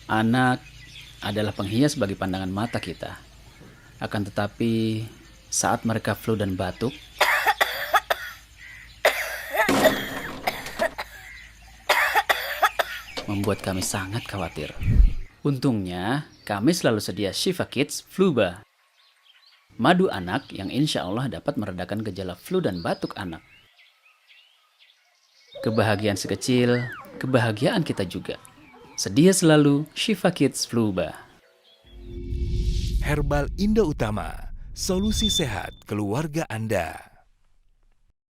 Anak adalah penghias bagi pandangan mata kita. Akan tetapi, saat mereka flu dan batuk, membuat kami sangat khawatir. Untungnya, kami selalu sedia Shifa Kids Fluba. Madu anak yang insya Allah dapat meredakan gejala flu dan batuk anak. Kebahagiaan sekecil, kebahagiaan kita juga. Sedia selalu Shifa Kids Fluba. Herbal Indo Utama, solusi sehat keluarga Anda.